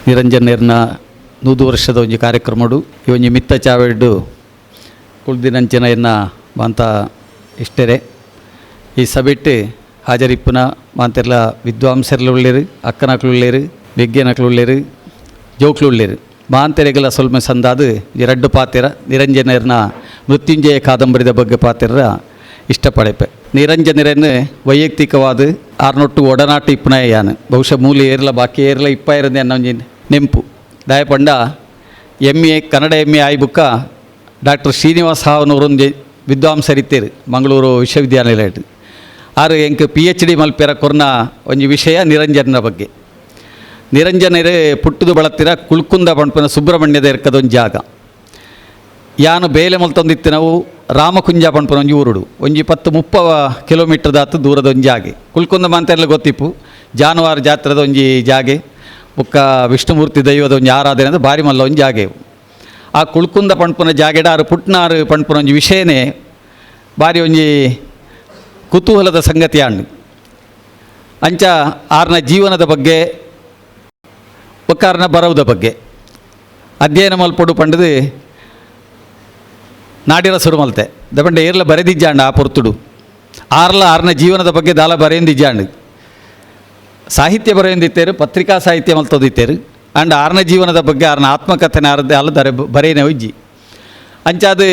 ನಿರಂಜನೇರ್ನ 100 ವರ್ಷದ ಒಂಜಿ ಕಾರ್ಯಕ್ರಮಡು ಇವೊಂಜಿ ಮಿತ್ತ ಚಾವೆಡ್ಡು ಕುಳ್ದಿನಂಚಿನ ಎನ್ನ ಮಾಂತ ಇಷ್ಟರೆ ಈ ಸಭೆಟ್ಟು ಹಾಜರಿಪ್ಪುನ ಮಾಂತೆರ್ಲ ವಿದ್ವಾಂಸರ್ಲು ಉಳ್ಳೇರು, ಅಕ್ಕನಕ್ಲು ಉಳ್ಳೇರು, ವಿಜ್ಞಾನಕ್ಲು ಉಳ್ಳೇರು, ಜೋಕ್ಲು ಉಳ್ಳೇರು ಮಾಂತೆರೆಗಲ ಸೊಲ್ಮೆ ಸಂದಾದು ಎರಡು ಪಾತೆರ ನಿರಂಜನೇರ್ನ ಮೃತ್ಯುಂಜಯ ಕಾದಂಬರಿದ ಬಗ್ಗೆ ಪಾತೆರ ಇಷ್ಟಪಡೆಪೆ. ನಿರಂಜನರನ್ನು ವೈಯಕ್ತಿಕವಾದ ಆರ್ನೊಟ್ಟು ಒಡನಾಟ ಇಪ್ಪುನ ಯಾನು ಬಹುಶಃ ಮೂಲ ಏರ್ಲ ಬಾಕಿ ಏರ್ಲ ಇಪ್ಪ ಇರಂದೆ ಅನ್ನೋ ಒಂಜಿ ನೆಂಪು ದಾಯಪಂಡ MA ಕನ್ನಡ MA ಆಯ್ ಬುಕ್ಕ ಡಾಕ್ಟರ್ ಶ್ರೀನಿವಾಸ ಹಾವನವರೊಂದು ವಿದ್ವಾಂಸರಿತ್ತೇರು ಮಂಗಳೂರು ವಿಶ್ವವಿದ್ಯಾನಿಲಯ ಆರು ಎಂಕ್ PhD ಮಲ್ಪೆರ ಕೊರ್ನ ಒಂಜಿ ವಿಷಯ ನಿರಂಜನರ ಬಗ್ಗೆ. ನಿರಂಜನರೇ ಪುಟ್ಟದು ಬಳತ್ತಿರ ಕುಳ್ಕುಂದ ಪಂಪನ ಸುಬ್ರಹ್ಮಣ್ಯದ ಇರ್ಕದೊಂದು ಜಾಗ ಯಾನು ಬೇಲೆ ಮಲ್ತೊಂದಿತ್ತು ನಾವು ರಾಮಕುಂಜ ಪಂಪನ ಒಂಜಿ ಊರುಡು ಒಂಜಿ 10-30 ಕಿಲೋಮೀಟರ್ ದಾತು ದೂರದ ಒಂದು ಜಾಗೆ ಕುಳ್ಕುಂದ ಮಾಂತೆಲ್ಲ ಗೊತ್ತಿಪ್ಪು ಜಾನುವಾರು ಜಾತ್ರೆದ ಒಂಜಿ ಜಾಗೆ ಬುಕ್ಕ ವಿಷ್ಣುಮೂರ್ತಿ ದೈವದ ಒಂಜಿ ಆರಾಧನೆ ಅಂದರೆ ಬಾರಿ ಮಲ್ಲ ಒಂದು ಜಾಗೆ. ಆ ಕುಳ್ಕುಂದ ಪಂಪನ ಜಾಗೆಡ ಆರು ಪುಟ್ನಾರು ಪಂಪನ ಒಂಜಿ ವಿಷಯನೇ ಬಾರಿ ಒಂಜಿ ಕುತೂಹಲದ ಸಂಗತಿ ಆಂಡು ಅಂಚ ಆರ್ನ ಜೀವನದ ಬಗ್ಗೆ ಒಕ್ಕಾರನ ಬರವುದ ಬಗ್ಗೆ ಅಧ್ಯಯನ ಮಲ್ಪಡು ಪಂಡದು ನಾಡಿರ ಸುರು ಮಲ್ತೆ ದಪಂಡ ಏರ್ಲ ಬರೆದಿಜ್ಜಾಂಡು ಆ ಪೊರ್ತುಡು ಆರ್ನ ಜೀವನದ ಬಗ್ಗೆ ದಾಲ ಬರೆಯಂದಿಜ್ಜಾಂಡು ಸಾಹಿತ್ಯ ಬರೆಯಂದಿತ್ತೇರು, ಪತ್ರಿಕಾ ಸಾಹಿತ್ಯ ಮಲ್ತೋದಿತ್ತೇರು ಆಂಡ್ ಆರ್ನ ಜೀವನದ ಬಗ್ಗೆ ಆರ್ನ ಆತ್ಮಕಥೆನ ಅಲ್ಲದರೆ ಬರೆಯನೇ ಒಜ್ಜಿ ಅಂಚಾದು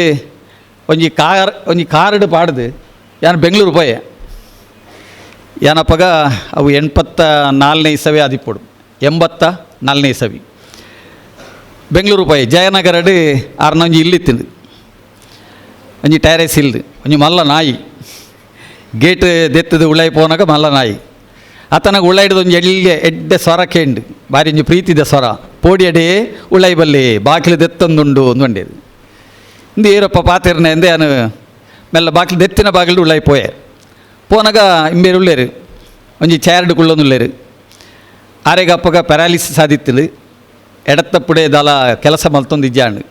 ಒಂಜಿ ಕಾರ್ಡ್ ಪಾಡ್ದು ಯಾನು ಬೆಂಗಳೂರು ಪೋಯ ಯಾನಪ್ಪಗ ಅವು 84ನೇ ಇಸವಿ ಆದಿಪ್ಪಡು 84ನೇ ಇಸವಿ ಬೆಂಗಳೂರು ಪೋಯ ಜಯನಗರಡು ಆರ್ನ ಒಂಜಿ ಇಲ್ಲಿತ್ತಿಂದು ಒಂಜಿ ಟ್ಯಾರೇಸ್ ಇಲ್ದು ಒಂಜಿ ಮಲ್ಲ ನಾಯಿ ಗೇಟ್ ದೆತ್ತದು ಉಳ್ಳಾಯಿ ಪೋನಾಗ ಮಲ್ಲ ನಾಯಿ ಆತನಾಗ ಉಳ್ಳಾಯಿಡ್ದು ಒಂಜಿ ಎಡ್ಡೆ ಸ್ವರ ಕೇಂಡು ಬಾರಿ ಒಂಜಿ ಪ್ರೀತಿದ ಸ್ವರ ಪೋಡಿಯಡೇ ಉಳ್ಳಾಯಿ ಬಲ್ಲಿ ಬಾಕಿಲು ದೆತ್ತೊಂದುಂಡು ಒಂದುಂಡೇದು ಇಂದು ಏರಪ್ಪ ಪಾತಿರ್ನೆ ಎಂದೆ ನಾನು ಮೆಲ್ಲ ಬಾಕಿಲು ದೆತ್ತಿನ ಬಾಗಿಲು ಉಳ್ಳಾಯಿ ಪೋಯೆ ಪೋನಾಗ ಇಂಬೇರು ಉಳ್ಳೇರು ಒಂಜಿ ಚೇರ್ಡು ಕುಳ್ಳೊಂದುಳ್ಳೇರು ಆರೆಗ ಅಪ್ಪಗ ಪ್ಯಾರಾಲಿಸಿಸ್ ಆದಿತ್ತಲು ಎಡತ್ತಪ್ಪುಡೆ ದಾಲ ಕೆಲಸ ಮಲ್ತೊಂದಿಜ್ಜಾಂಡು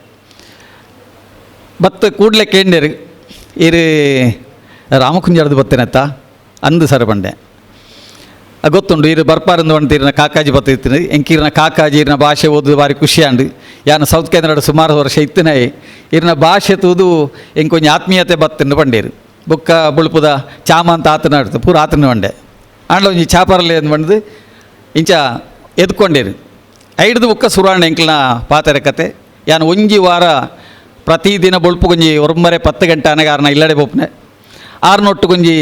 ಬತ್ತ ಕೂಡಲೇ ಕೇಂಡೇರು ಇರು ರಾಮಕುಂಜಾರ್ದು ಬತ್ತೇನತ್ತ ಅಂದು ಸರ ಬಂಡೆ ಗೊತ್ತುಂಡು ಇರು ಬರ್ಪಾರಂದು ಅಂತೀರಿನ ಕಾಕಾಜಿ ಬತ್ತಿರ್ತೀನಿ ಎಂಕಿರಿನ ಕಾಕಾಜಿ ಇರಿನ ಭಾಷೆ ಓದು ಭಾರಿ ಖುಷಿಯಾಂಡು ಯಾನು ಸೌತ್ ಕೇಂದ್ರ ಸುಮಾರು ವರ್ಷ ಇತ್ತನೇ ಇರಿನ ಭಾಷೆ ತೂದು ಎಂಕೊಂಜಿ ಆತ್ಮೀಯತೆ ಬತ್ತಿಂಡು ಬಂಡೇರು ಬುಕ್ಕ ಬುಳುಪುದ ಚಾಮ ಅಂತ ಆತನ ಆಡ್ತು ಪೂರ ಆತನ ಬಂಡೆ ಆಂಡ್ಲ ಒಂಜಿ ಚಾಪರಲ್ಲಿ ಅಂದು ಬಂದು ಇಂಚ ಎದ್ಕೊಂಡೇರು ಐಡ್ದು ಬುಕ್ಕ ಸುರಾಣ ಎಂಕ್ಲನ ಪಾತೆರ ಕತೆ ಯಾನು ಒಂಜಿ ವಾರ ಪ್ರತಿದಿನ ಬೊಳ್ಪು ಕೊಂಜಿ 9:10 ಗಂಟೆ ಅನಗ ಆರ್ನ ಇಲ್ಲಡೆ ಬೊಪ್ಪನೆ ಆರ್ನೊಟ್ಟುಗೊಂಜಿ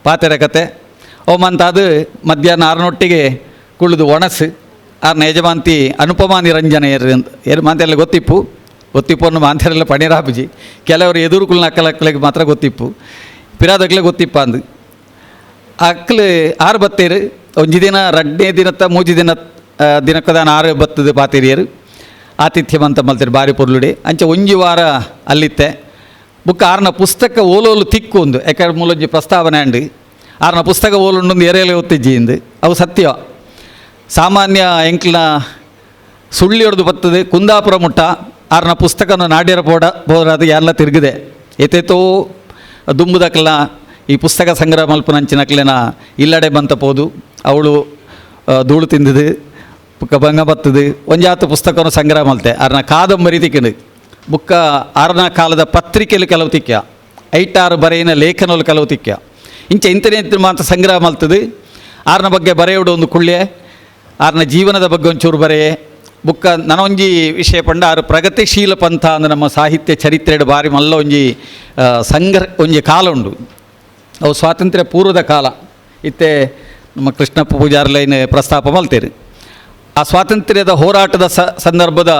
ಪಾತೆರ ಕತೆ ಓಮಂತಾದು ಮಧ್ಯಾಹ್ನ ಆರ್ನೊಟ್ಟಿಗೆ ಕುಳಿದು ಒಣಸು ಆರ್ನ ಯಜಮಾಂತಿ ಅನುಪಮಾ ನಿರಂಜನ ಏರು ಮಾತೆಲ್ಲ ಗೊತ್ತಿಪ್ಪು ಅನ್ನೋ ಮಾಂತೆರೆಲ್ಲ ಪಣಿರಾಪುಜಿ ಕೆಲವರು ಎದುರು ಕುಲ್ನ ಅಕ್ಕಲಕ್ಕಲಿಗೆ ಮಾತ್ರ ಗೊತ್ತಿಪ್ಪು ಪಿರಾದಕ್ಲೆ ಗೊತ್ತಿಪ್ಪ ಅಂದು ಅಕ್ಕಲು ಆರು ಬತ್ತೇರು ಒಂಜಿ ದಿನ 2ನೇ ದಿನತ್ತ 3 ದಿನಕ್ಕದಾನ 6 ಬತ್ತದು ಪಾತಿರಿಯರು ಆತಿಥ್ಯವಂತ ಮಲ್ತಿರು ಬಾರಿ ಪೊರ್ಲುಡೆ ಅಂಚೆ ಒಂಜಿ ವಾರ ಅಲ್ಲಿತ್ತೆ ಬುಕ್ಕ ಆರ್ನ ಪುಸ್ತಕ ಓಲೋಲು ತಿಕ್ಕು ಒಂದು ಯಾಕಂದ್ರೆ ಮೂಲೊಂಜಿ ಪ್ರಸ್ತಾವನೆ ಅಂಡು ಆರ್ನ ಪುಸ್ತಕ ಓಲುಂಡು ಎರೆಯಲೆ ಒತ್ತಿಜ್ಜಿಂದು ಅವು ಸತ್ಯ ಸಾಮಾನ್ಯ ಎಂಕ್ಲನ ಸುಳ್ಳಿ ಹೊಡೆದು ಬರ್ತದೆ ಕುಂದಾಪುರ ಮುಟ್ಟ ಆರ್ನ ಪುಸ್ತಕನ ನಾಡ್ಯರ ಬೋರಾದು ಎಲ್ಲ ತಿರುಗಿದೆ ಎತ್ತೇತೋ ದುಂಬುದಕ್ಲ ಈ ಪುಸ್ತಕ ಸಂಗ್ರಹ ಮಲ್ಪನಂಚಿನಕ್ಲೆನ ಇಲ್ಲಡೆ ಬಂತ ಪೋದು ಅವಳು ಧೂಳು ತಿಂದದು ಬುಕ್ಕ ಭಂಗ ಬತ್ತದು ಒಂಜಾತು ಪುಸ್ತಕವನ್ನು ಸಂಗ್ರಹ ಮಲ್ತೆ ಆರ್ನ ಕಾದಂಬರಿ ತಿಕ್ಕಂಡು ಬುಕ್ಕ ಆರ್ನ ಕಾಲದ ಪತ್ರಿಕೆಯಲ್ಲಿ ಕೆಲವು ತಿಕ್ಕ 5-6 ಬರೆಯಿನ ಲೇಖನಗಳು ಕೆಲವು ತಿಕ್ಕ ಇಂಚೆ ಇಂತನೇ ಮಾತ್ರ ಸಂಗ್ರಹ ಮಲ್ತದು ಆರ್ನ ಬಗ್ಗೆ ಬರೆಯೋಡು ಒಂದು ಕುಳ್ಳೆ ಆರ್ನ ಜೀವನದ ಬಗ್ಗೆ ಒಂಚೂರು ಬರೆಯೇ ಬುಕ್ಕ ನನೊಂಜಿ ವಿಷಯ ಪಂಡ ಆರು ಪ್ರಗತಿಶೀಲ ಪಂಥ ಅಂದ್ರೆ ನಮ್ಮ ಸಾಹಿತ್ಯ ಚರಿತ್ರೆಡು ಬಾರಿ ಮಲ್ಲ ಒಂಜಿ ಕಾಲ ಉಂಡು ಅವು ಸ್ವಾತಂತ್ರ್ಯ ಪೂರ್ವದ ಕಾಲ ಇತ್ತೆ ನಮ್ಮ ಕೃಷ್ಣಪ್ಪ ಪೂಜಾರ್ಲೈನ್ ಪ್ರಸ್ತಾಪ ಮಲ್ತೇರು ಆ ಸ್ವಾತಂತ್ರ್ಯದ ಹೋರಾಟದ ಸಂದರ್ಭದ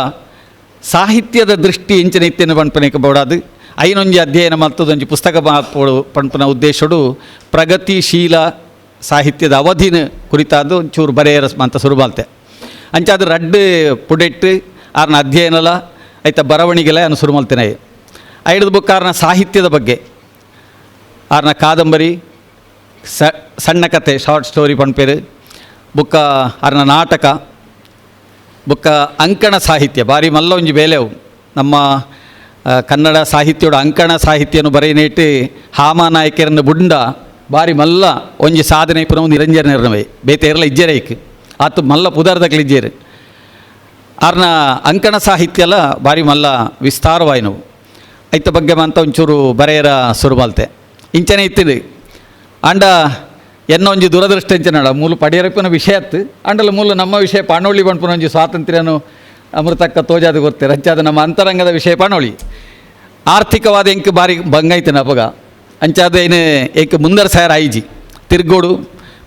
ಸಾಹಿತ್ಯದ ದೃಷ್ಟಿ ಇಂಚಿನ ಇತ್ತೇನು ಪಂಪನಿಕ ಬೋಡಾದು ಐನೊಂಜಿ ಅಧ್ಯಯನ ಮಲ್ತದೊಂಜಿ ಪುಸ್ತಕ ಪಂಪನ ಉದ್ದೇಶಡು ಪ್ರಗತಿಶೀಲ ಸಾಹಿತ್ಯದ ಅವಧಿನ ಕುರಿತಾದ ಒಂಚೂರು ಬರೆಯರ ಅಂತ ಶುರು ಮಲ್ತೆ ಅಂಚಾದ ರಡ್ಡು ಪುಡೆಟ್ಟು ಆರ್ನ ಅಧ್ಯಯನಲ ಆಯ್ತ ಬರವಣಿಗೆಲ್ಲ ಅನ್ನು ಶುರು ಮಲ್ತೇನೆ ಐದು ಬುಕ್ ಆರ್ನ ಸಾಹಿತ್ಯದ ಬಗ್ಗೆ ಆರ್ನ ಕಾದಂಬರಿ ಸಣ್ಣ ಕತೆ ಶಾರ್ಟ್ ಸ್ಟೋರಿ ಪಂಪೇರು ಬುಕ್ಕ ಆರ್ನ ನಾಟಕ ಬುಕ್ಕ ಅಂಕಣ ಸಾಹಿತ್ಯ ಬಾರಿ ಮಲ್ಲ ಒಂಜಿ ಬೇಲೆವು ನಮ್ಮ ಕನ್ನಡ ಸಾಹಿತ್ಯದ ಅಂಕಣ ಸಾಹಿತ್ಯನು ಬರೆಯನೇಟ್ ಹಾಮಾನಾಯಕರನ್ನು ಬುಂಡ ಬಾರಿ ಮಲ್ಲ ಒಂಜಿ ಸಾಧನೆ ಪುನಃ ನಿರಂಜನರನವೇ ಬೇತೆ ಇರಲ ಇಜ್ಜೆರೈಕ್ ಆತು ಮಲ್ಲ ಪುದಾರ್ದಕ್ಲಿಜ್ಜೇರು ಆರ್ನ ಅಂಕಣ ಸಾಹಿತ್ಯಲ ಭಾರಿ ಮಲ್ಲ ವಿಸ್ತಾರವಾಯಿನವು ಐತ ಬಗ್ಗೆ ಮಂತ ಒಂಚೂರು ಬರೆಯರ ಸುರುಮಲ್ತೆ ಇಂಚನೆ ಇತ್ತಿದು ಅಂಡ ಎನ್ನ ಒಂಜಿ ದುರದೃಷ್ಟ ಇಂಚನಾಡ ಮೂಲು ಪಡೆಯರಪ್ಪನ ವಿಷಯ ಅತ್ತು ಅಂಡಲ ಮೂಲ ನಮ್ಮ ವಿಷಯ ಪಾಣೋಳಿ ಬಣ್ಪುನ ಒಂಜಿ ಸ್ವಾತಂತ್ರ್ಯನು ಅಮೃತಕ್ಕ ತೋಜಾದ ಗೊತ್ತೇರು ಅಂಚಾದ ನಮ್ಮ ಅಂತರಂಗದ ವಿಷಯ ಪಾಣೋಳಿ ಆರ್ಥಿಕವಾದ ಎಂಕ್ ಬಾರಿ ಬಂಗೈತೆ ಅಪಗ ಅಂಚಾದ ಏನು ಏಕೆ ಮುಂದರ ಸಾಯರ ಐಜಿ ತಿರ್ಗೋಡು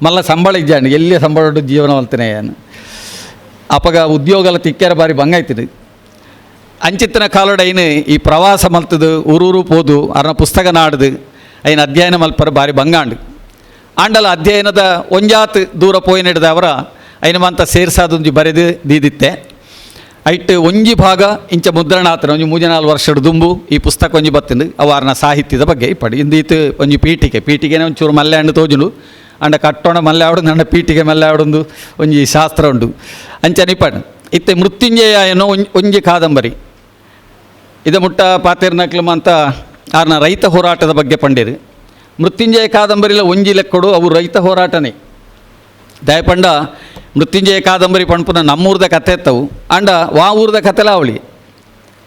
ಮಲ್ಲ ಸಂಬಳ ಇಜ್ಜಾಂಡು ಎಲ್ಲಿ ಸಂಬಳ ಜೀವನ ವಲ್ತನೆ ಅಪಗ ಉದ್ಯೋಗಲ ತಿಕ್ಕ್ಯಾರ ಬಾರಿ ಬಂಗಾಯ್ತಿದು ಅಂಚಿತ್ತಿನ ಕಾಲೋಡ ಐನು ಈ ಪ್ರವಾಸ ಮಲ್ತದು ಊರೂರು ಪೋದು ಅರ್ನ ಪುಸ್ತಕ ನಾಡ್ದು ಐನು ಅಧ್ಯಯನ ಮಲ್ಪರ ಬಾರಿ ಬಂಗಾಂಡು ಆಂಡಲ ಅಧ್ಯಯನದ ಒಂಜಾತ್ ದೂರ ಪೋಯಿ ನಡೆದ ಅವರ ಐನು ಮಂತ ಸೇರ್ಸಾದೊಂಜಿ ಬರೆದು ದೀದಿತ್ತೆ ಐಟ್ ಒಂಜಿ ಭಾಗ ಇಂಚ ಮುದ್ರಣ ಆತನ ಒಂಜಿ 3-4 ವರ್ಷದ ದುಂಬು ಈ ಪುಸ್ತಕ ಒಂಜಿ ಬತ್ತಿಂದು ಅವಾರ್ನ ಸಾಹಿತ್ಯದ ಬಗ್ಗೆ ಇಪ್ಪಡಿ ಇಂದೀತು ಒಂಜಿ ಪೀಠಿಗೆನೇ ಒಂಚೂರು ಮಲ್ಲೆ ಹಣ್ಣು ತೋಜುಂಡು ಅಂಡ ಕಟ್ಟೋಣ ಮಲ್ಲೆ ಆವಡು ನನ್ನ ಪೀಠಿಗೆ ಮಲ್ಲೆ ಆವಡೊಂದು ಒಂಜಿ ಶಾಸ್ತ್ರ ಉಂಡು ಅಂಚನಿಪ್ಪಡು ಇತ್ತೆ ಮೃತ್ಯುಂಜಯ ಏನೋ ಒಂಜಿ ಕಾದಂಬರಿ ಇದ ಮುಟ್ಟ ಪಾತೇರ್ನಕ್ಲಮ ಅಂತ ಆರ್ನ ರೈತ ಹೋರಾಟದ ಬಗ್ಗೆ ಪಂಡೇರು ಮೃತ್ಯುಂಜಯ ಕಾದಂಬರಿಲ ಒಂಜಿ ಲೆಕ್ಕಡು ಅವು ರೈತ ಹೋರಾಟನೇ ದಯಪಂಡ ಮೃತ್ಯುಂಜಯ ಕಾದಂಬರಿ ಪಣ್ಪುನ ನಮ್ಮೂರ್ದ ಕಥೆ ಎತ್ತವು ಅಂಡ ವಾ ಊರ್ದ ಕಥೆಲ ಅವಳಿ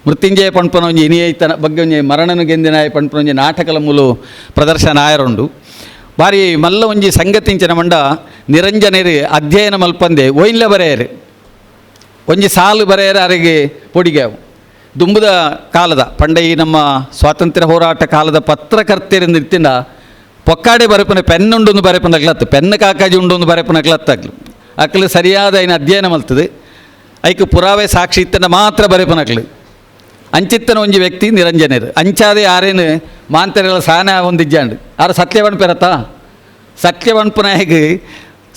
ಮೃತ್ಯುಂಜಯ ಪಣ್ಪುನ ಒಂಜಿ ಇನಿಯೈತನ ಬಗ್ಗೆ ಒಂಜಿ ಮರಣನು ಗೆಂದಿನಾಯ ಪಣ್ಪುನ ಒಂಜಿ ನಾಟಕಲ ಮೂಲು ಪ್ರದರ್ಶನ ಆಯರುಂಡು ಬಾರಿ ಮಲ್ಲ ಒಂಜಿ ಸಂಗತಿಂಚಿನ ಮಂಡ ನಿರಂಜನೇರು ಅಧ್ಯಯನ ಮಲ್ಪಂದೆ ಒಯ್ಲ ಬರೆಯರು ಒಂಜಿ ಸಾಲು ಬರೆಯರು ಅರೆಗೆ ಪೊಡಿಗ್ಯಾವು ದುಂಬುದ ಕಾಲದ ಪಂಡ ಈ ನಮ್ಮ ಸ್ವಾತಂತ್ರ್ಯ ಹೋರಾಟ ಕಾಲದ ಪತ್ರಕರ್ತೆಯರಿಂದ ಇರ್ತಿಂದ ಪೊಕ್ಕಾಡೆ ಬರೆಪನ ಪೆನ್ ಉಂಡೊಂದು ಬರೆಪನಕ್ಲತ್ತು ಪೆನ್ ಕಾಕಾಜಿ ಉಂಡೊಂದು ಬರೆಪನಕ್ಲತ್ತಾಗ್ಲು ಅಕ್ಲು ಸರಿಯಾದ ಐನು ಅಧ್ಯಯನ ಮಲ್ತದೆ ಐಕ್ ಪುರಾವೆ ಸಾಕ್ಷಿ ಇತ್ತನ ಮಾತ್ರ ಬರೆಪನಕ್ಲು ಅಂಚಿತ್ತನ ಒಂಜಿ ವ್ಯಕ್ತಿ ನಿರಂಜನೇರು ಅಂಚಾದೆ ಯಾರೇನು ಮಾಂತರೆಲ್ಲ ಸಾನ ಒಂದಿಜ್ಜಾಂಡು ಆರು ಸತ್ಯವಣ್ಪೆರತ್ತಾ ಸತ್ಯವಣ್ಪುನ ಹೇಗೆ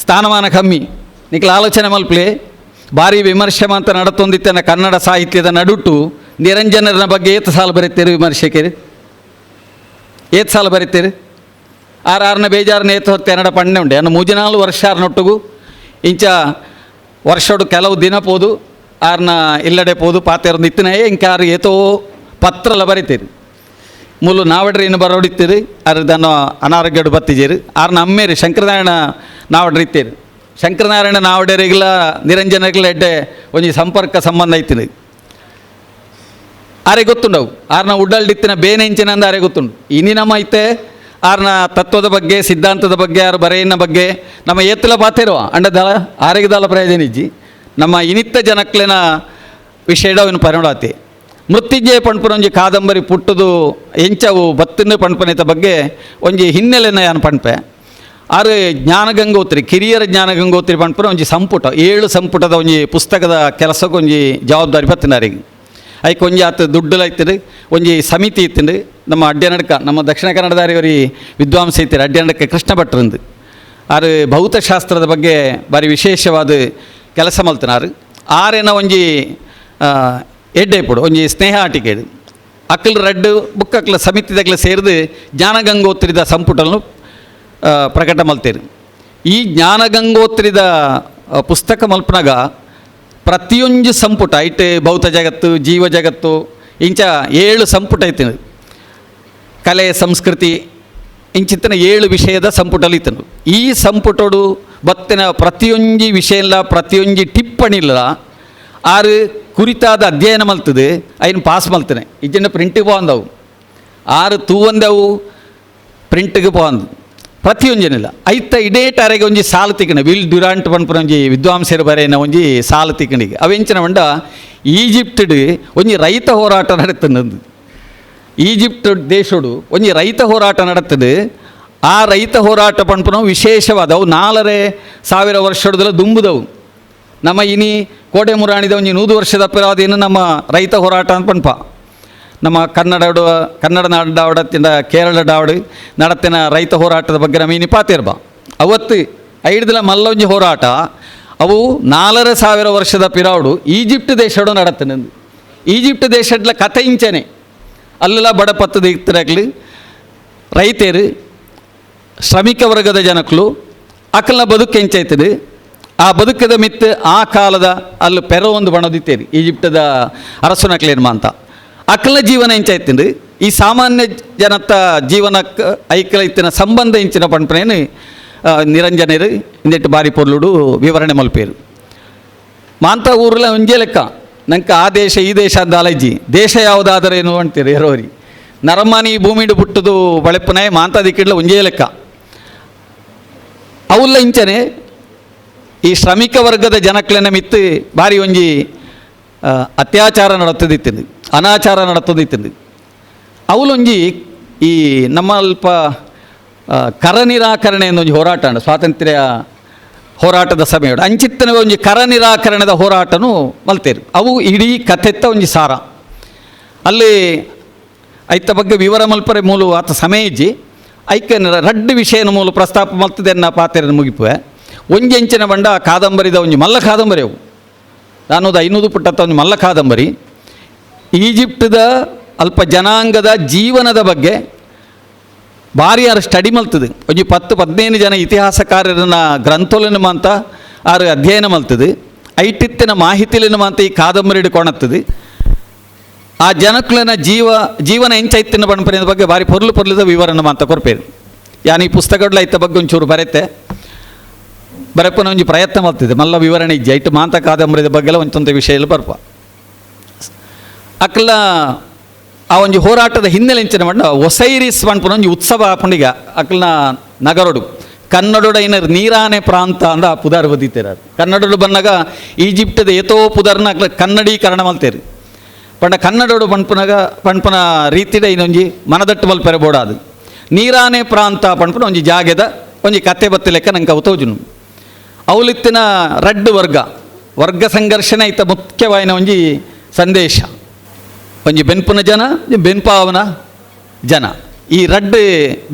ಸ್ಥಾನಮಾನ ಕಮ್ಮಿ ನಿಕ್ಲ ಆಲೋಚನೆ ಮಲ್ಪಲೆ ಭಾರಿ ವಿಮರ್ಶೆ ಮಾತ್ರ ನಡತೊಂದಿತ್ತನ ಕನ್ನಡ ಸಾಹಿತ್ಯದ ನಡುಟು ನಿರಂಜನರ ಬಗ್ಗೆ ಏತು ಸಾಲು ಬರೀತೀರಿ ವಿಮರ್ಶಕರು ಏತು ಸಾಲು ಬರೀತೀರಿ ಆರ್ನ ಬೇಜಾರನ್ನ ಏತು ಹೊತ್ತು ಎನ್ನಡ ಪಣ್ಣೆ ಉಂಡೆ ಅನ್ನು 3-4 ವರ್ಷ ಆರ್ನೊಟ್ಟಿಗೂ ಇಂಚ ವರ್ಷಡು ಕೆಲವು ದಿನ ಪೋದು ಆರ್ನ ಇಲ್ಲಡೆ ಪೋದು ಪಾತೆರೊಂದು ಇತ್ತಿನೇ ಇಂಕಾರು ಏತೋ ಪತ್ರಲ ಬರೀತೀರಿ ಮೂಲು ನಾವಡ್ರಿ ಇನ್ನು ಬರೋಡಿತ್ತೀರಿ ಅರ್ದನ್ನು ಅನಾರೋಗ್ಯಡು ಬತ್ತಿಜೀರಿ ಆರ್ನ ಅಮ್ಮೇರಿ ಶಂಕರನಾರಾಯಣ ನಾವಡ್ರಿ ಇತ್ತೀರಿ ಶಂಕರನಾರಾಯಣ ನಾವಡೆರಿಗಿಲ್ಲ ನಿರಂಜನರಿಗಿಲ್ಲ ಎಡ್ಡೆ ಒಂಜಿ ಸಂಪರ್ಕ ಸಂಬಂಧ ಐತಿನಿ ಆರೆ ಗೊತ್ತುಂಡವು ಆರ್ನ ಉಡ್ಡಲ್ಡಿತ್ತಿನ ಬೇನೆ ಇಂಚಿನಂದ ಆರೆ ಗೊತ್ತುಂಡು ಇನಿ ನಮ್ಮ ಐತೆ ಆರ್ನ ತತ್ವದ ಬಗ್ಗೆ ಸಿದ್ಧಾಂತದ ಬಗ್ಗೆ ಆರು ಬರೆಯಿನ ಬಗ್ಗೆ ನಮ್ಮ ಏತ್ತಲ ಪಾತೇರುವ ಅಂಡದಳ ಆರೆಗದಳ ಪ್ರಯೋಜನ ಇಜ್ಜಿ ನಮ್ಮ ಇನಿತ್ತ ಜನಕ್ಲೆನ ವಿಷಯಡವನ್ನು ಪರಿಣಾತಿ ಮೃತ್ಯುಂಜಯ ಪಣ್ಪುನ ಒಂಜಿ ಕಾದಂಬರಿ ಪುಟ್ಟದು ಎಂಚವು ಬತ್ತಿನ ಪಣ್ಪನೆತ ಬಗ್ಗೆ ಒಂಜಿ ಹಿನ್ನೆಲೆನ ಯಾನು ಪಣ್ಪೆ ಆರು ಜ್ಞಾನಗಂಗೋತ್ರಿ ಕಿರಿಯರ ಜ್ಞಾನಗಂಗೋತ್ರಿ ಪಣ್ಪುನ ಒಂಜಿ ಸಂಪುಟ 7 ಸಂಪುಟದ ಒಂಜಿ ಪುಸ್ತಕದ ಕೆಲಸಕ್ಕೆ ಒಂಜಿ ಜವಾಬ್ದಾರಿ ಬತ್ತಿನಾರಿಗೆ ಐಕ್ ಒಂಜಿ ಆತು ದುಡ್ಡುಲ ಇತ್ತಿರು ಒಂಜಿ ಸಮಿತಿ ಇತ್ತಿಂಡು ನಮ್ಮ ಅಡ್ಡ್ಯನಡ್ಕ ನಮ್ಮ ದಕ್ಷಿಣ ಕನ್ನಡದಾರಿಯವರಿ ವಿದ್ವಾಂಸ ಇತ್ತೀರಿ ಅಡ್ಡ್ಯನಡ್ಕ ಕೃಷ್ಣ ಭಟ್ರಂದು ಆರು ಭೌತಶಾಸ್ತ್ರದ ಬಗ್ಗೆ ಭಾರಿ ವಿಶೇಷವಾದ ಕೆಲಸ ಮಲ್ತಿನಾರು ಆರೇನ ಒಂಜಿ ಎಡ್ಡೆಪುಡು ಒಂಜಿ ಸ್ನೇಹ ಆಟಿಕೆಡು ಅಕ್ಕಲು ರಡ್ಡು ಬುಕ್ಕಕ್ಲ ಸಮಿತಿದಕ್ಲ ಸೇರಿದು ಜ್ಞಾನಗಂಗೋತ್ರಿದ ಸಂಪುಟలను ಪ್ರಕಟ ಮಲ್ತೇರು ಈ ಜ್ಞಾನಗಂಗೋತ್ರಿದ ಪುಸ್ತಕ ಮಲ್ಪನಾಗ ಪ್ರತಿಯೊಂದು ಸಂಪುಟ ಐಟ್ ಭೌತ ಜಗತ್ತು ಜೀವ ಜಗತ್ತು ಇಂಚ 7 ಸಂಪುಟ ಐತಿನ ಕಲೆ ಸಂಸ್ಕೃತಿ ಇಂಚಿತ್ತಿನ 7 ವಿಷಯದ ಸಂಪುಟಲ್ಲಿ ಇತ್ತನು ಈ ಸಂಪುಟಡು ಬತ್ತಿನ ಪ್ರತಿಯೊಂದು ವಿಷಯ ಇಲ್ಲ ಪ್ರತಿಯೊಂದು ಟಿಪ್ಪಣಿಲ್ಲ ಆರು ಕುರಿತಾದ ಅಧ್ಯಯನ ಮಲ್ತದೆ ಐನು ಪಾಸ್ ಮಲ್ತೇನೆ ಇಜ್ಜಿನ ಪ್ರಿಂಟಿಗೆ ಪೋಂದವು ಆರು ತೂವಂದವು ಪ್ರಿಂಟಿಗೆ ಪೋಂದು ಪ್ರತಿಯೊಂಜನಿಲ್ಲ ಐತ ಇಡೇ ಟಾರೆಗೆ ಒಂಜಿ ಸಾಲು ತಿಕ್ಕಣ ವಿಲ್ ಡ್ಯುರಾಂಟ್ ಪನ್ಪುನ ಒಂಜಿ ವಿದ್ವಾಂಸರು ಬರೆಯನ ಒಂಜಿ ಸಾಲು ತಿಕ್ಕಣಿಗೆ ಅವೆಂಚಿನ ಮಂಡ ಈಜಿಪ್ಟ್ ಒಂಜಿ ರೈತ ಹೋರಾಟ ನಡೀತಂದು ಈಜಿಪ್ಟ್ ದೇಶಡು ಒಂಜಿ ರೈತ ಹೋರಾಟ ನಡೀತದೆ ಆ ರೈತ ಹೋರಾಟ ಪನ್ಪುನ ವಿಶೇಷವಾದ ಅವು 4,500 ವರ್ಷದಲ್ಲ ದುಂಬುದವು ನಮ್ಮ ಇನಿ ಕೋಟೆ ಮುರಾಣಿದ ಒಂಜಿ 100 ವರ್ಷದ ಅಪರಾಧೇನು ನಮ್ಮ ರೈತ ಹೋರಾಟ ಅಂತ ಪನ್ಪ ನಮ್ಮ ಕನ್ನಡ ನಾಡಾವಡತ್ತಿನ ಕೇರಳ ಡಾವಡು ನಡತ್ತಿನ ರೈತ ಹೋರಾಟದ ಬಗ್ಗೆ ನಮ್ಮ ಇನಿ ಪಾತಿರ್ಬ ಅವತ್ತು 5 ಮಲ್ಲೊಂಜಿ ಹೋರಾಟ ಅವು 4,000 ವರ್ಷದ ಪಿರಾವಡು ಈಜಿಪ್ಟ್ ದೇಶಡು ನಡತ್ತನೆ ಈಜಿಪ್ಟ್ ದೇಶಡ್ಲ ಕಥೆ ಇಂಚನೆ ಅಲ್ಲೆಲ್ಲ ಬಡಪತ್ತದ ಇತ್ತರಾಗ್ಲಿ ರೈತರು ಶ್ರಮಿಕ ವರ್ಗದ ಜನಕ್ಕಳು ಅಕ್ಕಲ್ನ ಬದುಕು ಹೆಂಚೈತದೆ ಆ ಬದುಕದ ಮಿತ್ತು ಆ ಕಾಲದ ಅಲ್ಲಿ ಪೆರೋ ಒಂದು ಬಣದಿತ್ತೇರಿ ಈಜಿಪ್ಟದ ಅರಸನಕ್ಲೇನ್ಮ ಅಂತ ಅಕ್ಕಲ ಜೀವನ ಹೆಂಚಾಯ್ತಿಂದು ಈ ಸಾಮಾನ್ಯ ಜನತ ಜೀವನಕ್ಕೆ ಐಕ್ಯಲ ಇತ್ತಿನ ಸಂಬಂಧ ಇಂಚಿನ ಪಣ್ಪನೇನು ನಿರಂಜನೇರು ಇಂದೆಟ್ಟು ಬಾರಿ ಪೊರ್ಲುಡು ವಿವರಣೆ ಮಲ್ಪೇರು ಮಾಂತ ಊರ್ಲ ಒಂಜೇ ಲೆಕ್ಕ ನಂಗೆ ಆ ದೇಶ ಈ ದೇಶ ಅಂತ ಅಲೈಜಿ ದೇಶ ಯಾವುದಾದರೇನು ಅಂತೀರಿ ಎರೋರಿ ನರಮಾನಿ ಭೂಮಿಡು ಬಿಟ್ಟದು ಬಳೆಪುನಾಯ ಮಾಂತಾದಿ ಕಿಡ್ಲ ಒಂಜೇ ಲೆಕ್ಕ ಅವುಲ್ಲ ಇಂಚನೆ ಈ ಶ್ರಮಿಕ ವರ್ಗದ ಜನಕ್ಲೆನ ಮಿತ್ತು ಬಾರಿ ಒಂಜಿ ಅತ್ಯಾಚಾರ ನಡತದಿತ್ತಿಂದು ಅನಾಚಾರ ನಡತದಿತ್ತಿಂದು ಅವಲೊಂಜಿ ಈ ನಮ್ಮ ಅಲ್ಪ ಕರ ನಿರಾಕರಣೆ ಒಂಜಿ ಹೋರಾಟ ಉಂಡು ಸ್ವಾತಂತ್ರ್ಯ ಹೋರಾಟದ ಸಮಯ ಅಂಚಿತ್ತನ ಒಂಜಿ ಕರ ನಿರಾಕರಣದ ಹೋರಾಟನೂ ಮಲ್ತೇರು ಅವು ಇಡೀ ಕಥೆತ್ತ ಒಂಜಿ ಸಾರ ಅಲ್ಲಿ ಐತ ಬಗ್ಗೆ ವಿವರ ಮಲ್ಪರೆ ಮೂಲು ಆತ ಸಮಯ ಇಜ್ಜಿ ಐಕೆ ರಡ್ಡು ವಿಷಯನ ಮೂಲ ಪ್ರಸ್ತಾಪ ಮಲ್ತದೆ ನಾ ಪಾತೆರನ್ನು ಮುಗಿಪುವೆ ಒಂಜಿ ಎಂಚಿನ ಬಂಡ ಕಾದಂಬರಿದ ಒಂಜಿ ಮಲ್ಲ ಕಾದಂಬರಿ ಅವು ನಾನೊಂದು 500 ಪುಟ್ಟತ್ತ ಒಂದು ಮಲ್ಲ ಕಾದಂಬರಿ ಈಜಿಪ್ಟದ ಅಲ್ಪ ಜನಾಂಗದ ಜೀವನದ ಬಗ್ಗೆ ಭಾರಿ ಯಾರು ಸ್ಟಡಿ ಮಲ್ತದೆ ಒಂಜಿ 10-15 ಜನ ಇತಿಹಾಸಕಾರರನ್ನ ಗ್ರಂಥೋಲಿನ ಮಾಂತ ಆರು ಅಧ್ಯಯನ ಮಲ್ತದೆ ಐಟಿತ್ತಿನ ಮಾಹಿತಿಲಿನ ಮಾಂತ ಈ ಕಾದಂಬರಿ ಹಿಡ್ಕೊಳತ್ತದು ಆ ಜನಕ್ಲನ ಜೀವನ ಎಂಚೈತಿನ ಬಣ್ಪರಿನ ಬಗ್ಗೆ ಭಾರಿ ಪೊರ್ಲುದ ವಿವರಣೆ ಮಾಂತ ಕೊರ್ಪೇರು ಯಾನು ಈ ಪುಸ್ತಕಗಳ ಐತ ಬಗ್ಗೆ ಒಂಚೂರು ಬರೆತೆ ಬರಪ್ಪನ ಒಂಜಿ ಪ್ರಯತ್ನ ಮಾಡ್ತಿದ್ದೆ ಮಲ್ಲ ವಿವರಣೆ ಇಜ್ಜಿ ಐಟು ಮಾಂತ ಕಾದಂಬರಿದ ಬಗ್ಗೆಲ್ಲ ಒಂಚೊಂದು ವಿಷಯ ಬರ್ಪ ಅಕ್ಲ ಆ ಒಂಜಿ ಹೋರಾಟದ ಹಿನ್ನೆಲೆ ಇಂಚಿನ ಬಂಡ ಒಸೈರಿಸ್ ಪಂಪನ ಒಂಜಿ ಉತ್ಸವ ಪಂಡಿಗ ಅಕ್ಲನ ನಗರಡು ಕನ್ನಡೊಡೈನ ನೀರಾನೆ ಪ್ರಾಂತ ಅಂದ ಪುದಾರ್ ಬದಿತೇರ ಕನ್ನಡಡು ಬಂದಾಗ ಈಜಿಪ್ಟದ ಏತೋ ಪುದರ್ನ ಅಕ್ಲ ಕನ್ನಡೀಕರಣ ಮಲ್ತೇರಿ ಪಂಡ ಕನ್ನಡೋಡು ಪಂಪನ ರೀತಿಡ ಇನ್ನೊಂಜಿ ಮನದಟ್ಟು ಮಲ್ಪೆರೆ ಬೋಡಾದು ನೀರಾನೆ ಪ್ರಾಂತ ಪಂಪನ ಒಂಜಿ ಜಾಗೆದ ಒಂಜಿ ಕತೆ ಬತ್ತಿ ಲೆಕ್ಕ ನಂಗೆ ಅವು ತೋಜುನು ಅವಲಿತ್ತಿನ ರಡ್ಡು ವರ್ಗ ಸಂಘರ್ಷಣೆ ಐತ ಮುಖ್ಯವಾಯಿನ ಒಂಜಿ ಸಂದೇಶ ಒಂಜಿ ಬೆನ್ಪುನ ಜನ ಬೆನ್ಪಾವನ ಜನ ಈ ರಡ್ಡು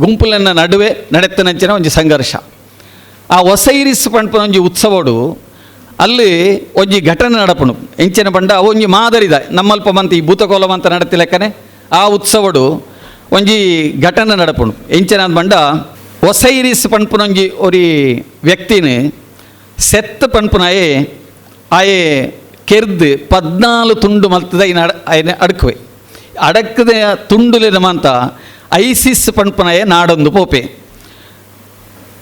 ಗುಂಪುಲನ್ನ ನಡುವೆ ನಡೆತ್ತನಂಚಿನ ಒಂಜಿ ಸಂಘರ್ಷ ಆ ಒಸೈರಿಸ್ ಪಂಪನ ಒಂಜಿ ಉತ್ಸವಡು ಅಲ್ಲಿ ಒಂಜಿ ಘಟನೆ ನಡಪುಣು ಎಂಚಿನ ಬಂಡ ಒಂಜಿ ಮಾದರಿದ ನಮ್ಮಲ್ಪ ಮಂತ ಈ ಭೂತಕೋಲಂ ಅಂತ ನಡತಿ ಲೆಕ್ಕನೆ ಆ ಉತ್ಸವಡು ಒಂಜಿ ಘಟನೆ ನಡಪುಣು ಎಂಚಿನ ಬಂಡ ಒಸೈರಿಸ್ ಪಂಪುನೊಂಜಿ ಒರಿ ವ್ಯಕ್ತಿನ ಸೆತ್ತ ಪಂಪುನಾಯೇ ಆಯೆ ಕೆರ್ದು 14 ತುಂಡು ಮಲ್ತದ ಆಯ್ನ ಅಡಕುವೆ ಅಡಕದ ತುಂಡುಲಿನ ಮಾಂತ ಐಸಿಸ್ ಪಂಪುನಾಯೇ ನಾಡೊಂದು ಪೋಪೆ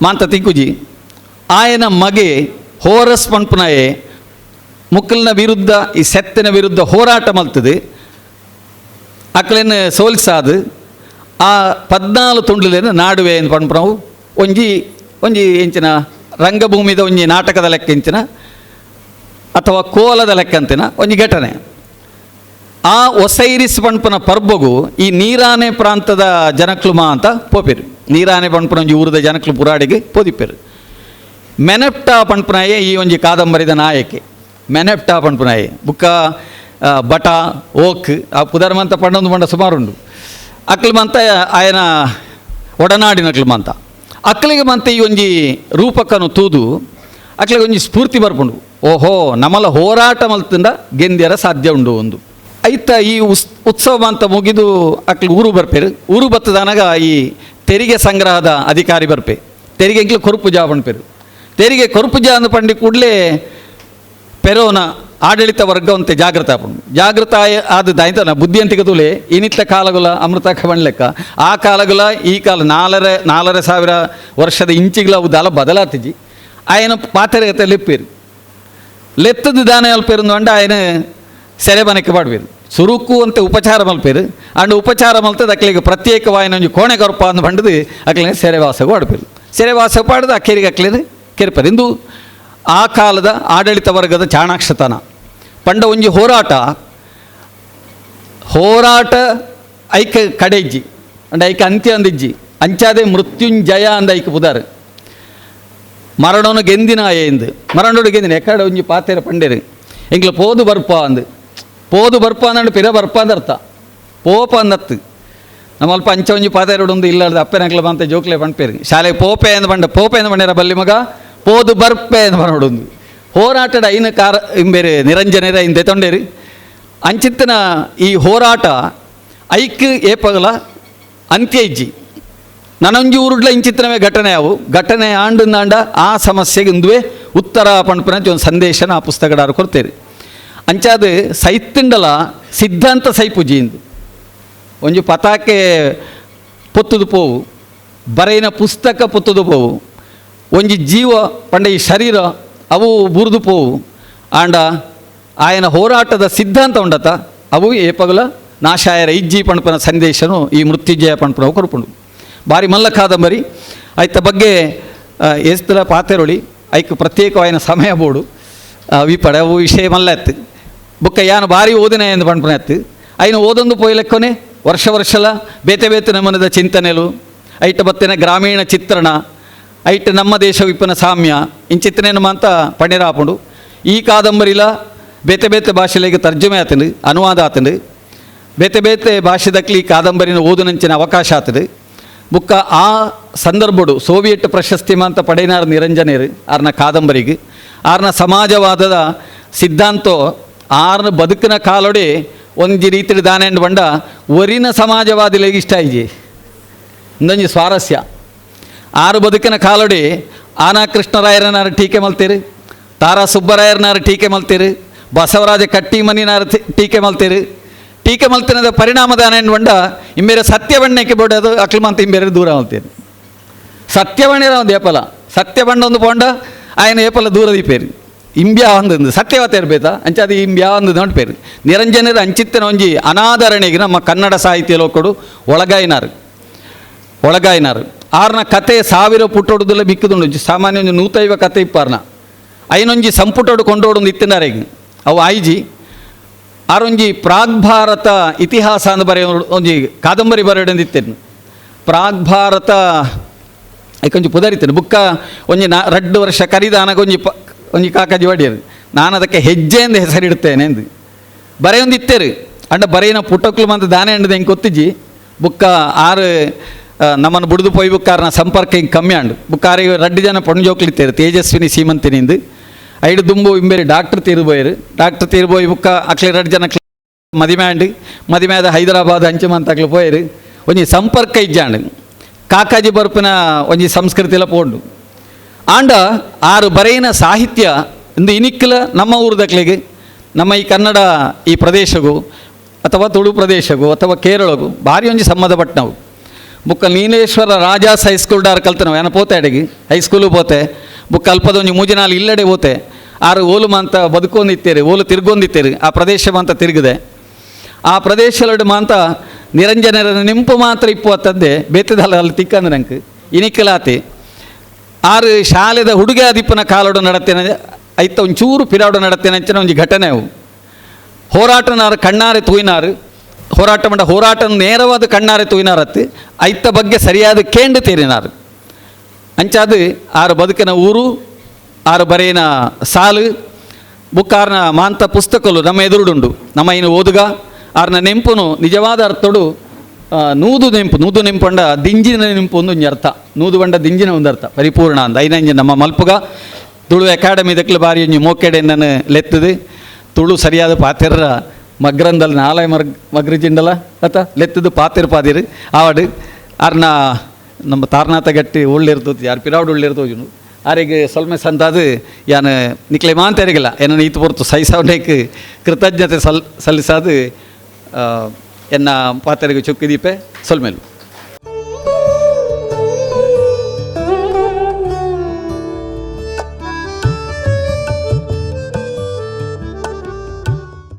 ಮಾಂತ ತಿಂಕುಜಿ ಆಯನ ಮಗೆ ಹೋರಸ್ ಪಂಪುನಾಯೇ ಮುಕ್ಕಲಿನ ವಿರುದ್ಧ ಈ ಸೆತ್ತಿನ ವಿರುದ್ಧ ಹೋರಾಟ ಮಲ್ತದೆ ಅಕ್ಲೇನು ಸೋಲ್ಸಾದು ಆ 14 ತುಂಡುಲೇನು ನಾಡುವೆ ಎಂದು ಪಂಪನವು ಒಂಜಿ ಎಂಚಿನ ರಂಗಭೂಮಿದ ಒಂಜಿ ನಾಟಕದ ಲೆಕ್ಕ ಎಂಚಿನ ಅಥವಾ ಕೋಲದ ಲೆಕ್ಕ ಅಂತಿನ ಒಂಜಿ ಘಟನೆ ಆ ಒಸೈರಿಸ್ ಪಂಪನ ಪರ್ಬಗು ಈ ನೀರಾನೆ ಪ್ರಾಂತದ ಜನಕ್ಲು ಅಂತ ಪೋಪೆರು ನೀರಾನೆ ಪಂಪನ ಒಂಜಿ ಊರದ ಜನಕ್ಲು ಪುರಾಡಿಗೆ ಪೋದಿಪ್ಪೆರು ಮೆನೆಪ್ಟಾ ಪಂಪನಾಯೇ ಈ ಒಂಜಿ ಕಾದಂಬರಿದ ನಾಯಕಿ ಮೆನೆಪ್ಟಾ ಪಂಪನಾಯೇ ಬುಕ್ಕ ಬಟ ಓಕ್ ಆ ಪುದರ್ಮಂತ ಪಂಡೊಂದು ಮಂಡ ಸುಮಾರುಂಡು ಅಕ್ಲು ಮಂತ ಆಯನ ಒಡನಾಡಿನಕ್ಲು ಮಂತ ಅಕ್ಲಿಗೆ ಮಂತ ಈ ಒಂಜಿ ರೂಪಕನು ತೂದು ಅಕ್ಲಿಗೆ ಒಂಜಿ ಸ್ಫೂರ್ತಿ ಬರ್ಪುಂಡು ಓಹೋ ನಮ್ಮಲ ಹೋರಾಟ ಮಲ್ತಿಂದ ಗೆಂದ್ಯರ ಸಾಧ್ಯ ಉಂಡು ಒಂದು ಐತ ಈ ಉತ್ಸವ ಅಂತ ಮುಗಿದು ಅಕ್ಲು ಊರು ಬರ್ಪೇರು ಊರು ಬತ್ತದನಾಗ ಈ ತೆರಿಗೆ ಸಂಗ್ರಹದ ಅಧಿಕಾರಿ ಬರ್ಪೆ ತೆರಿಗೆ ಎಂಕ್ಲು ಕೊರುಪುಜಾ ಪಂಡ್ಪೇರು ತೆರಿಗೆ ಕೊರುಪುಜಾ ಅಂದು ಪಂಡಿ ಕೂಡಲೇ ಪೆರೋನ ಆಡಳಿತ ವರ್ಗ ಅಂತೆ ಜಾಗೃತ ಆದ ದಾಯ್ತನ ಬುದ್ಧಿಯಂತಿಗೆ ತುಲೆ ಇನಿತ್ತ ಕಾಲಗುಲ ಅಮೃತ ಕಬಣ್ಲೆಕ್ಕ ಆ ಕಾಲಗುಲ ಈ ಕಾಲ 4,500 ವರ್ಷದ ಇಂಚಿಗಳ ಉದಾಲ ಬದಲಾತಿಜಿ ಆಯನ ಪಾತ್ರೆ ಲೆಪ್ಪೇರು ಲೆತ್ತದ ದಾನ ಅಲ್ಪೇರು ಅಂಡ ಆಯನ ಸೆರೆಬನಕ್ಕೆ ಪಾಡ್ಬೇರು ಸುರುಕು ಅಂತ ಉಪಚಾರ ಮಲ್ಪೇರು ಅಂಡ್ ಉಪಚಾರ ಮಲ್ತದ ಅಕ್ಲಿಗೆ ಪ್ರತ್ಯೇಕವಾಯಿನ ಒಂಜಿ ಕೋಣೆ ಕೊರಪ ಅಂದು ಪಂಡದು ಅಕ್ಲಿಗೆ ಸೆರೆವಾಸಗೂ ಆಡ್ಪೇರು ಸೆರೆವಾಸ ಪಾಡ್ದು ಅಕ್ಕೇರಿಗೆ ಅಕ್ಲೇನು ಕೆರ್ಪೇರು ಇಂದು ಆ ಕಾಲದ ಆಡಳಿತ ವರ್ಗದ ಚಾಣಾಕ್ಷತನ ಪಂಡ ಒಂಜಿ ಹೋರಾಟ ಐಕ ಕಡೆಜ್ಜಿ ಅಂಡ್ ಐಕ ಅಂತ್ಯ ಅಂದಿಜ್ಜಿ ಅಂಚಾದೆ ಮೃತ್ಯುಂಜಯ ಅಂದ ಐಕ ಪುದಾರ್ ಮರಣೋನು ಗೆಂದಿನ ಆಯೆಂದು ಮರಣೋಡು ಗೆಂದಿನ ಎಕಡೆ ಒಂಜಿ ಪಾತೆರ ಪಂಡೇರು ಎಂಗ್ಲ ಪೋದು ಬರ್ಪ ಅಂದಂಡು ಪಿರ ಬರ್ಪ ಅಂದರ್ಥ ಪೋಪ ಅಂದತ್ತು ನಮ್ಮಲ್ಪ ಅಂಚ ಒಂಜಿ ಪಾತೆರೋಡು ಒಂದು ಇಲ್ಲಾರ್ದು ಅಪ್ಪೆನಕ್ಲ ಬಂತ ಜೋಕ್ಲೆ ಪಂಡ್ಪೇರು ಶಾಲೆಗೆ ಪೋಪೆ ಅಂದು ಪಂಡೇರ ಬಲ್ಲಿ ಮಗ ಪೋದು ಬರ್ಪೆ ಎಂದು ಬರೋಡೊಂದು ಹೋರಾಟದ ಐನ ಇಂಬೇರೆ ನಿರಂಜನೆರ ಇಂದೆ ತೊಂಡೇರಿ ಅಂಚಿತ್ತಿನ ಈ ಹೋರಾಟ ಐಕ್ ಏಪಗಲ ಅಂತ್ಯ ಇಜ್ಜಿ ನನೊಂಜಿ ಊರುಡ್ಲ ಇಂಚಿತ್ತಿನವೇ ಘಟನೆ ಆಂಡ ಆ ಸಮಸ್ಯೆಗೆ ಇಂದುವೆ ಉತ್ತರ ಪಂಡ್ಪನ ಒಂದು ಸಂದೇಶನ ಆ ಪುಸ್ತಕದಾರು ಕೊಡ್ತೇರಿ ಅಂಚಾದ ಸೈತಿಂಡಲ ಸಿದ್ಧಾಂತ ಸೈಪುಜಿ ಇಂದು ಒಂಜಿ ಪತಾಕೆ ಪೊತ್ತುದು ಪೋವು ಬರೆಯಿನ ಪುಸ್ತಕ ಪೊತ್ತುದು ಪೋವು ಒಂಜಿ ಜೀವ ಪಂಡ ಈ ಶರೀರ ಅವು ಬುರಿದು ಪೋವು ಆಂಡ ఆయన ಹೋರಾಟದ ಸಿದ್ಧಾಂತ ಉಂಡತ ಅವು ಏಪಗಲ ನಾಶಾಯರ ಇಜ್ಜಿ ಪಣಪನ ಸಂದೇಶನು ಈ ಮೃತ್ಯುಂಜಯ ಪಣಪನ ಕೊರಪುಂಡು ಭಾರಿ ಮಲ್ಲ ಕಾದಂಬರಿ ಐತ ಬಗ್ಗೆ ಎಸ್ತರ ಪಾತೆರೊಳಿ ಐಕ್ ಪ್ರತ್ಯೇಕವಾಯಿನ ಸಮಯ ಬೋಡು ವಿಪಡೆ ಅವು ವಿಷಯ ಮಲ್ಲ ಎತ್ತು ಬುಕ್ಕ ಯಾನು ಭಾರಿ ಓದಿನ ಎಂದು ಪಣಪನ ಎತ್ತು ಐನು ಓದೊಂದು ಪೋಯ್ಲೆಕ್ಕೊನೆ ವರ್ಷಲ ಬೇತೆ ಬೇತೆ ನಮನದ ಚಿಂತನೆಲು ಐಟ ಬತ್ತಿನ ಗ್ರಾಮೀಣ ಚಿತ್ರಣ ಐಟ್ ನಮ್ಮ ದೇಶ ವಿಪ್ಪನ ಸಾಮ್ಯ ಇಂಚಿತ್ತನೇನು ಮಾಂತ ಪಣಿರಾಪುಂಡು ಈ ಕಾದಂಬರಿಲ ಬೇತೆ ಬೇತೆ ಭಾಷೆಲೆಗೆ ತರ್ಜುಮೆ ಆತಂಡು ಅನುವಾದ ಆತಂಡು ಬೇತೆ ಬೇತೆ ಭಾಷೆದಕ್ಲಿ ಈ ಕಾದಂಬರಿನ ಓದುನಂಚಿನ ಅವಕಾಶ ಆತದು ಬುಕ್ಕ ಆ ಸಂದರ್ಭಡು ಸೋವಿಯಟ್ ಪ್ರಶಸ್ತಿ ಮಾಂತ ಪಡೆಯಿನಾರ ನಿರಂಜನೇರು ಆರ್ನ ಕಾದಂಬರಿಗೆ ಆರ್ನ ಸಮಾಜವಾದದ ಸಿದ್ಧಾಂತ ಆರ್ನ ಬದುಕಿನ ಕಾಲೊಡೆ ಒಂಜಿ ರೀತಿ ದಾನೆಂಡು ಬಂಡ ಒರಿನ ಸಮಾಜವಾದಿಲೆಗೆ ಇಷ್ಟ ಆಯ್ಜಿ ಇಂದೊಂಜಿ ಸ್ವಾರಸ್ಯ ಆರು ಬದುಕಿನ ಕಾಲೊಡೆ ಆನಾ ಕೃಷ್ಣರಾಯರನಾರು ಟೀಕೆ ಮಲ್ತೀರು ತಾರಾ ಸುಬ್ಬರಾಯರನಾರು ಟೀಕೆ ಮಲ್ತೀರು ಬಸವರಾಜ ಕಟ್ಟಿಮನಿನಾರು ಟೀಕೆ ಮಲ್ತೀರು ಟೀಕೆ ಮಲ್ತಿನದ ಪರಿಣಾಮದಾನೆಂಡು ಬಂಡ ಇಂಬೇರೆ ಸತ್ಯವಣ್ಣಕ್ಕೆ ಬೋಡದು ಅಕ್ಲಮಂತ ಇಂಬೇರೆ ದೂರ ಮಲ್ತೀರಿ ಸತ್ಯವಣ್ಣಿರ ಒಂದು ಏಪಲ ಸತ್ಯವಣ್ಣ ಒಂದು ಪೋಂಡ ಆಯನ ಏಪಲ ದೂರ ದೀಪೇರಿ ಇಂಬ್ಯಾ ಒಂದು ಸತ್ಯವತೆ ಇರಬೇಕ ಅಂಚಾದ ಇಂಬ್ಯಾ ಒಂದು ನೋಡ್ಪೇರು ನಿರಂಜನರ ಅಂಚಿತ್ತಿನ ಒಂಜಿ ಅನಾದರಣೆಗೆ ನಮ್ಮ ಕನ್ನಡ ಸಾಹಿತ್ಯ ಲೋಕಡು ಒಳಗಾಯಿನಾರು ಆರ್ನ ಕತೆ 1000 ಪುಟ್ಟೊಡುದಲ್ಲ ಮಿಕ್ಕದುಂಡು ಸಾಮಾನ್ಯ ಒಂದು 150 ಕತೆ ಇಪ್ಪಾರ್ನ ಐನೊಂಜಿ ಸಂಪುಟೋಡು ಕೊಂಡೋಡು ಇತ್ತಿನಾರೆಗೆ ಅವು ಆಯ್ಜಿ ಆರೊಂಜಿ ಪ್ರಾಗ್ಭಾರತ ಇತಿಹಾಸ ಅಂದು ಬರೆಯೋ ಒಂಜಿ ಕಾದಂಬರಿ ಬರೆಯೋಡಿತ್ತೇನು ಪ್ರಾಗ್ಭಾರತ ಐಕೊಂಜಿ ಪುದರಿತೇನೆ ಬುಕ್ಕ ಒಂಜಿ 2 ವರ್ಷ ಕರಿದಾನಾಗ ಒಂಜಿ ಕಾಕಾಜಿ ಬಡಿಯರು ನಾನು ಅದಕ್ಕೆ ಹೆಜ್ಜೆ ಎಂದು ಹೆಸರಿಡ್ತೇನೆ ಎಂದು ಬರೆಯೊಂದಿತ್ತೇರು ಅಂಡ ಬರೆಯಿನ ಪುಟ್ಟಕ್ಲು ಮಂತ ದಾನೆ ಅಂಡದ ಹೆಂಗೆ ಕೊತ್ತಿಜಿ ಬುಕ್ಕ ಆರು ನಮ್ಮನ್ನು ಬುಡ್ದು ಪೋಯ್ ಬುಕ್ಕಾರನ ಸಂಪರ್ಕ ಹಿಂಗೆ ಕಮ್ಮಿ ಅಂಡು ಬುಕ್ಕಾರಿಗೆ 2 ಜನ ಪೊಣ್ಜೋಕ್ಲಿತ್ತೇರು ತೇಜಸ್ವಿನಿ ಸೀಮಂತಿನಿಂದ ಐಡು ದುಂಬು ಇಂಬೇರಿ ಡಾಕ್ಟರ್ ತೀರ್ಬೋಯ್ ಬುಕ್ಕ ಅಕ್ಲೆ 2 ಜನ ಮದಿಮೆಯಾದ ಹೈದರಾಬಾದ್ ಅಂಚೆಮಂತ ಅಕ್ಲು ಪೋಯರು ಒಂಜಿ ಸಂಪರ್ಕ ಇಜ್ಜಾಂಡು ಕಾಕಾಜಿ ಬರ್ಪಿನ ಒಂಜಿ ಸಂಸ್ಕೃತಿಲ ಪೋಂಡು ಆಂಡ ಆರು ಬರೆಯಿನ ಸಾಹಿತ್ಯ ಇಂದು ಇನಿಕ್ಕಲ ನಮ್ಮ ಊರದಕ್ಲೆಗೆ ನಮ್ಮ ಈ ಕನ್ನಡ ಈ ಪ್ರದೇಶಗೂ ಅಥವಾ ತುಳು ಪ್ರದೇಶಗೂ ಅಥವಾ ಕೇರಳಗೂ ಭಾರಿ ಒಂಜಿ ಸಂಬಂಧಪಟ್ಟವು ಬುಕ್ಕ ನೀಲೇಶ್ವರ ರಾಜಾಸ್ ಹೈಸ್ಕೂಲ್ ಡಾರ್ ಕಲ್ತನವು ಏನ ಪೋತೆ ಅಡೆಗೆ ಹೈಸ್ಕೂಲು ಪೋತೆ ಬುಕ್ಕ ಅಲ್ಪದೊಂಜಿ 3 ನಾಲ್ ಇಲ್ಲಡೆ ಪೋತೆ ಆರು ಓಲು ಮಾಂತ ಬದುಕೊಂದಿತ್ತೇರಿ ಓಲು ತಿರ್ಗೊಂದಿತ್ತೇರಿ ಆ ಪ್ರದೇಶ ಮಾಂತ ತಿರುಗಿದೆ ಆ ಪ್ರದೇಶಲಡು ಮಾಂತ ನಿರಂಜನರ ನಿಂಪು ಮಾತ್ರ ಇಪ್ಪತ್ತದ್ದೇ ಬೇತದಲ್ಲ ಅಲ್ಲಿ ತಿಕ್ಕಂದು ನಂಗೆ ಇನಿಕ್ಕಲಾತಿ ಆರು ಶಾಲೆದ ಹುಡುಗ ದಿಪ್ಪನ ಕಾಲೋಡು ನಡತ್ತೇನೆ ಐತ ಒಂಚೂರು ಪಿರಾಡು ನಡತ್ತೇನೆ ಅಂಚಿನ ಒಂಜಿ ಘಟನೆ ಅವು ಹೋರಾಟನಾರು ಕಣ್ಣಾರೆ ತೂಯಿನಾರು ಹೋರಾಟ ನೇರವಾದ ಕಣ್ಣಾರೆ ತೂಯಿನಾರತ್ತು ಐತ ಬಗ್ಗೆ ಸರಿಯಾದ ಕೇಂಡು ತೇರಿನಾರು ಅಂಚಾದು ಆರು ಬದುಕಿನ ಊರು ಆರು ಬರೆಯಿನ ಸಾಲು ಬುಕ್ಕಾರ್ನ ಮಾಂತ ಪುಸ್ತಕಲು ನಮ್ಮ ಎದುರುಡುಂಡು ನಮ್ಮ ಇನ್ನು ಓದುಗ ಆರ್ನ ನೆಂಪುನು ನಿಜವಾದ ಅರ್ಥಡು ನೂದು ನೆಂಪು ಅಂಡ ದಿಂಜಿನ ನೆಂಪು ಒಂದು ಅರ್ಥ ನೂದು ಬಂಡ ದಿಂಜಿನ ಒಂದು ಅರ್ಥ ಪರಿಪೂರ್ಣ ಅಂದ ಐನಂಜಿ ನಮ್ಮ ಮಲ್ಪುಗ ತುಳು ಅಕಾಡೆಮಿ ದಕ್ಲು ಬಾರಿ ಒಂಜಿ ಮೋಕೆಡೆ ನಾನು ಲೆತ್ತದು ತುಳು ಸರಿಯಾದ ಪಾತೆರ ಮಗ್ರಂದಲ್ಲಿ ನಾಳೆ ಮಗ್ರಿಜಿಂಡಲ ಅತ್ತ ಲೆತ್ತದು ಪಾತೆರ್ ಪಾದಿರು ಆವಡು ಆರ್ನ ನಮ್ಮ ತಾರನಾಥ ಗಟ್ಟಿ ಒಳ್ಳಿರ್ತದೆ ಯಾರು ಪಿರಾವಡು ಒಳ್ಳಿರ್ತೋಜು ಆರಿಗೆ ಸೊಲ್ಮೆ ಸಂತಾದು ಯಾನು ನಿಕ್ಲೆ ಮಾಂತರಿಗಿಲ್ಲ ಏನನ್ನು ಈತು ಹೊರತು ಸೈಸವನೇಕ್ ಕೃತಜ್ಞತೆ ಸಲ್ಲಿಸಾದು ಎನ್ನ ಪಾತೆರಿಗೆ ಚುಕ್ಕಿದೀಪೆ ಸೊಲ್ಮೆಲು